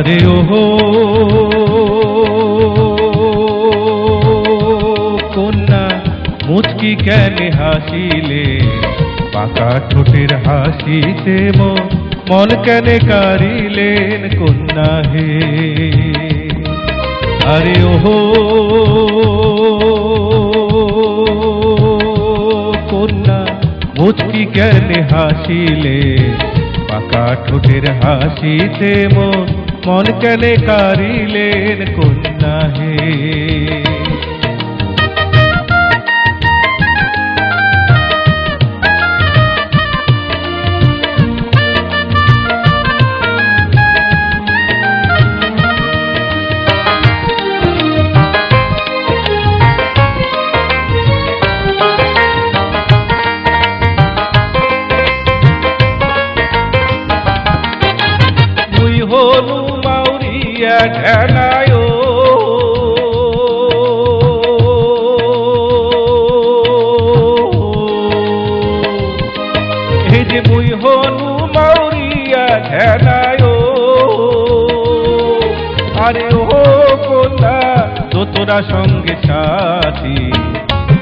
আরে ওহো কন্যা মুচকি কেন হাসিলে, পাকা ঠোঁটের হাসিতে মন কেন কারিলেন কন্যা হে। আরে ওহো কন্যা মুচকি কেন হাসিলে, পাকা ঠোঁটের হাসিতে মন কেন কারিলেন কন্যা হে। হনু মাউরিয়া ঢেলায় এই যে মুই হনু মাউরিয়া ঢেলায়, আরে ও কন্যা তোরা সঙ্গে সাথী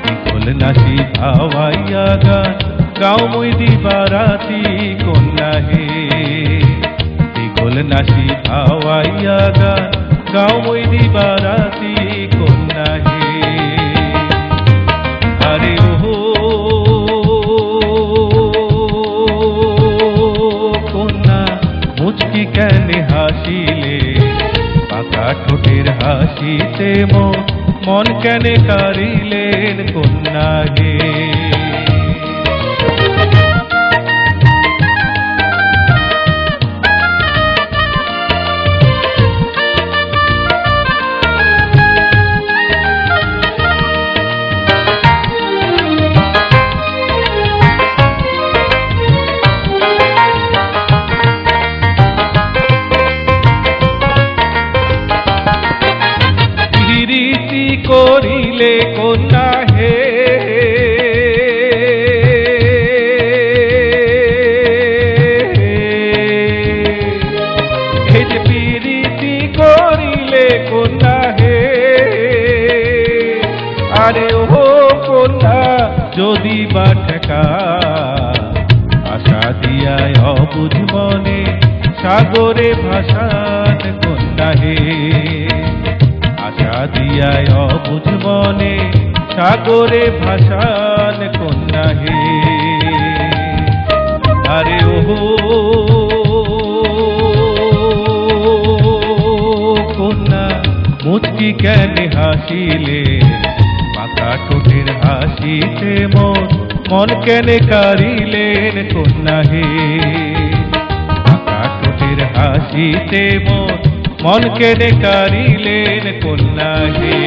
বিকল নাচি ভাওয়াইয়া গান গাও মুই দিবারাতি কন্যা হে। বিকল নাচি ভাওয়াইয়া গান গাও মুই দিবারাতি কন্যা হে। আরে ওহো কন্যা মুচকি কেন হাসিলে, পাকা ঠোঁটের হাসিতে মন কেন কারিলেন কন্যা হে। করিলে কন্যা হে, এই যে প্রীতি করিলে কন্যা হে। আরে ও কন্যা যদি বা ঠেকা আশা দিয়ায় অবুঝ মনে সাগরে ভাসান কন্যা হে। আশা দিয়ায় অবুঝ মনে সাগরে ভাসান কন্যা হে। আরে ওহো কন্যা মুচকি কেন হাসিলে, পাকা ঠোঁটের হাসিতে মন কেন কারিলেন কন্যা হে। পাকা ঠোঁটের হাসিতে মন কেন কারিলেন কন্যা হে।